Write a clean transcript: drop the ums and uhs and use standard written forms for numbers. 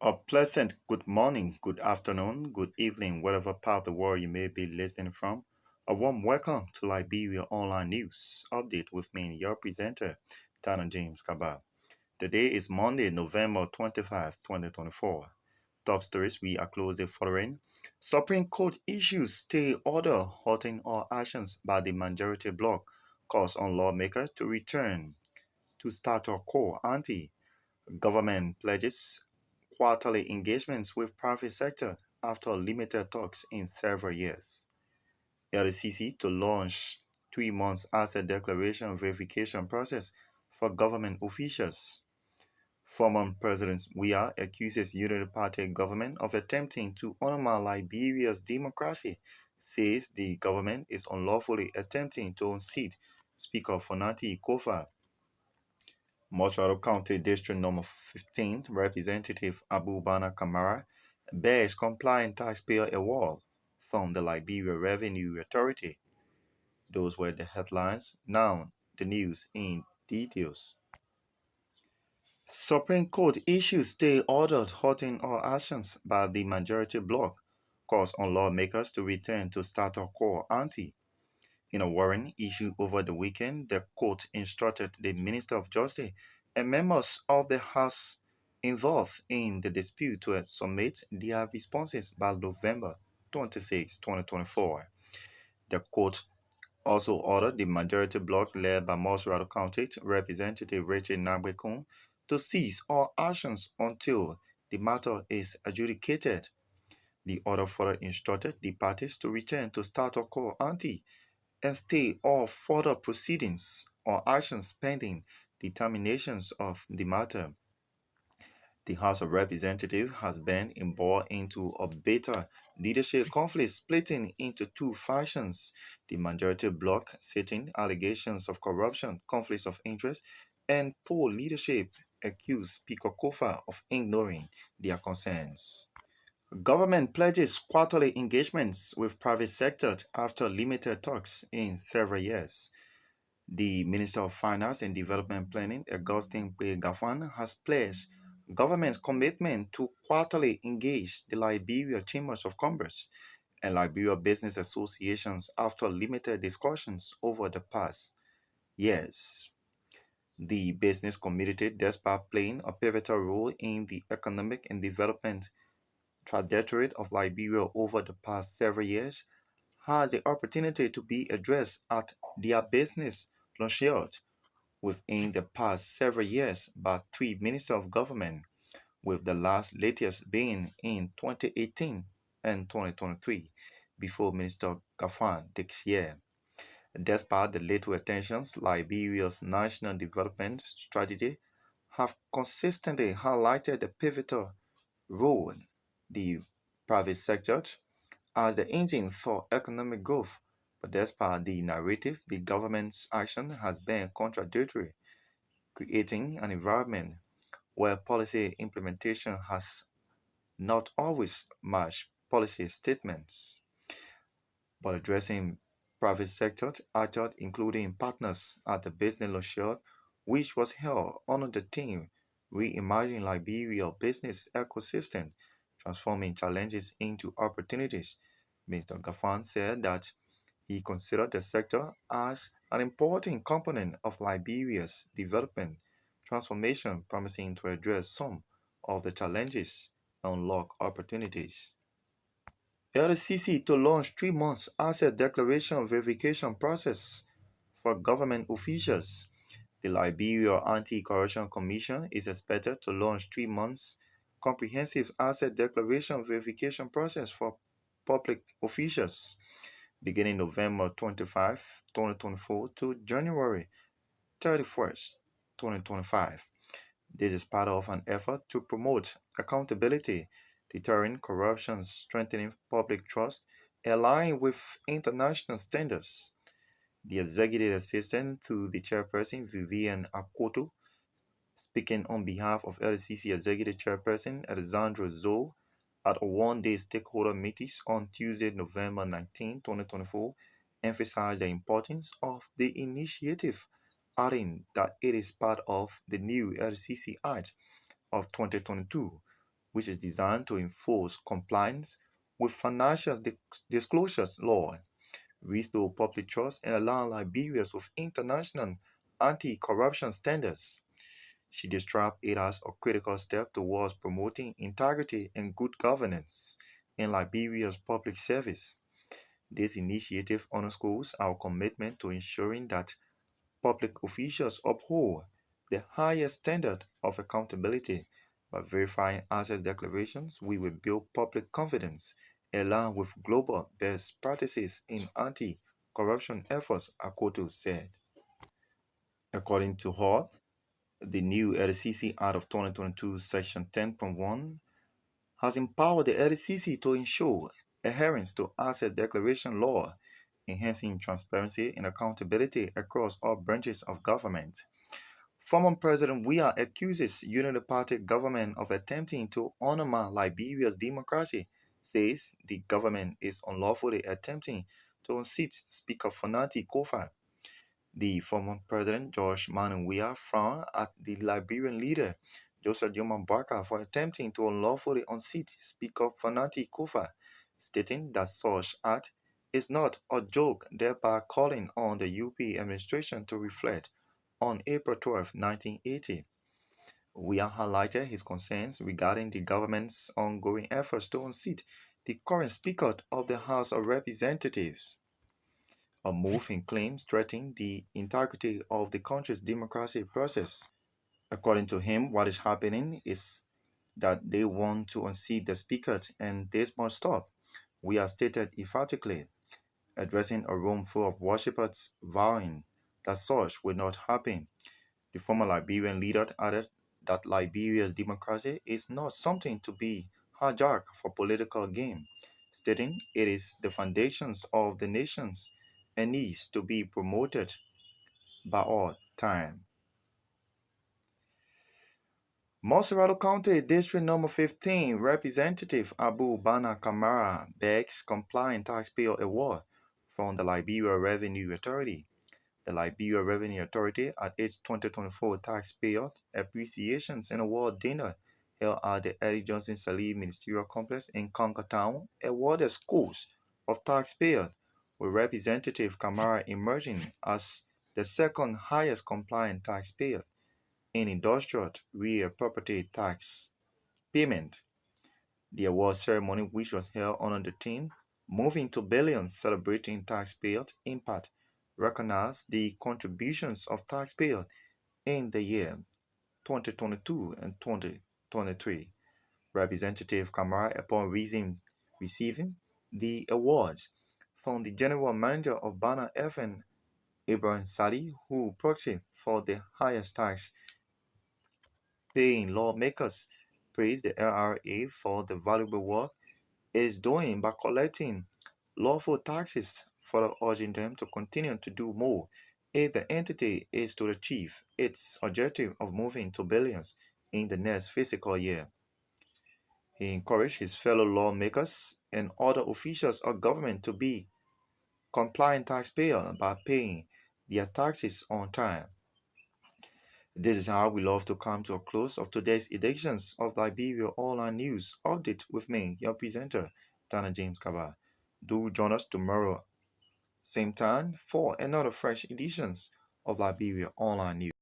A pleasant good morning, good afternoon, good evening, whatever part of the world you may be listening from. A warm welcome to Liberia Online News Update with me, your presenter, James Karbah. Today is Monday, November 25, 2024. Top stories we are closely following. Supreme Court issues stay order halting all actions by the majority bloc calls on lawmakers to return to status quo ante. Government pledges quarterly engagements with private sector after limited talks in several years. LCC to launch 3 months asset declaration verification process for government officials. Former President Weah accuses Unity Party government of attempting to undermine Liberia's democracy, says the government is unlawfully attempting to unseat Speaker Fonati Kofa. Mosfaro County District Number 15 Representative Abu Bana Kamara bears compliant taxpayer award from the Liberia Revenue Authority. Those were the headlines. Now, the news in details. Supreme Court issues stay ordered halting all actions by the majority bloc calls on lawmakers to return to status quo ante. In a warrant issued over the weekend, the court instructed the Minister of Justice and members of the House involved in the dispute to submit their responses by November 26, 2024. The court also ordered the majority bloc led by Mosrado County Representative Richard Nabekun to cease all actions until the matter is adjudicated. The order further instructed the parties to return to status quo ante and stay all further proceedings or actions pending determinations of the matter. The House of Representatives has been involved into a bitter leadership conflict splitting into two factions. The majority bloc citing allegations of corruption, conflicts of interest, and poor leadership accused Speaker Kofa of ignoring their concerns. Government pledges quarterly engagements with private sector after limited talks in several years. The Minister of Finance and Development Planning, Augustine P. Gafan, has pledged government's commitment to quarterly engage the Liberia Chambers of Commerce and Liberia Business Associations after limited discussions over the past years. The business community, despite playing a pivotal role in the economic and development trajectory of Liberia over the past several years, has the opportunity to be addressed at their business launch within the past several years by three ministers of government, with the latest being in 2018 and 2023, before Minister Gafan this year. Despite the little attentions, Liberia's national development strategy have consistently highlighted the pivotal role the private sector as the engine for economic growth. But despite the narrative, the government's action has been contradictory, creating an environment where policy implementation has not always matched policy statements. But addressing private sector actors, including partners at the business launch, which was held under the theme Reimagining Liberia Business Ecosystem, Transforming Challenges into Opportunities. Mr. Gafan said that he considered the sector as an important component of Liberia's development transformation, promising to address some of the challenges and unlock opportunities. LCC to launch 3 months asset declaration verification process for government officials. The Liberia Anti-Corruption Commission is expected to launch 3 months comprehensive asset declaration verification process for public officials beginning November 25, 2024 to January 31st, 2025. This is part of an effort to promote accountability, deterring corruption, strengthening public trust, aligning with international standards. The executive assistant to the chairperson, Vivian Akoto, speaking on behalf of LCC Executive Chairperson Alexandra Zoe at a one-day stakeholder meeting on Tuesday, November 19, 2024, emphasized the importance of the initiative, adding that it is part of the new LCC Act of 2022, which is designed to enforce compliance with financial disclosures law, restore public trust, and align Liberia with international anti-corruption standards. She described it as a critical step towards promoting integrity and good governance in Liberia's public service. This initiative underscores our commitment to ensuring that public officials uphold the highest standard of accountability. By verifying asset declarations, we will build public confidence along with global best practices in anti corruption efforts, Akoto said. According to her, the new LCC Act of 2022, Section 10.1, has empowered the LCC to ensure adherence to asset declaration law, enhancing transparency and accountability across all branches of government. Former President Weah accuses Party government of attempting to undermine Liberia's democracy, says the government is unlawfully attempting to unseat Speaker Fanati Kofa. The former president, George Manu Weah, frowned at the Liberian leader, Joseph Joman Barker, for attempting to unlawfully unseat Speaker Fanati Kofa, stating that such act is not a joke, thereby calling on the UP administration to reflect. On April 12, 1980, Weah highlighted his concerns regarding the government's ongoing efforts to unseat the current Speaker of the House of Representatives, a move he claims threatening the integrity of the country's democratic process. According to him, what is happening is that they want to unseat the Speaker and this must stop. We are stated emphatically, addressing a room full of worshippers vowing that such will not happen. The former Liberian leader added that Liberia's democracy is not something to be hijacked for political gain, stating it is the foundations of the nations and needs to be promoted by all time. Monserrato County District Number 15 Representative Abu Bana Kamara begs compliant taxpayer award from the Liberia Revenue Authority. The Liberia Revenue Authority at its 2024 Taxpayer Appreciations and Award Dinner held at the Eddie Johnson Salih Ministerial Complex in Conker Town awarded schools of taxpayers, with Representative Kamara emerging as the second highest compliant taxpayer in industrial real property tax payment. The award ceremony, which was held under the theme Moving to Billions Celebrating Taxpayers' Impact, recognized the contributions of taxpayers in the year 2022 and 2023. Representative Kamara, upon receiving the awards from the General Manager of Bana FN, Ibrahim Sadi, who proxied for the highest tax paying lawmakers, praised the LRA for the valuable work it is doing by collecting lawful taxes, further urging them to continue to do more if the entity is to achieve its objective of moving to billions in the next fiscal year. He encouraged his fellow lawmakers and other officials of government to be compliant taxpayers by paying their taxes on time. This is how we love to come to a close of today's editions of Liberia Online News Update with me, your presenter, Dana James Karbah. Do join us tomorrow, same time, for another fresh editions of Liberia Online News.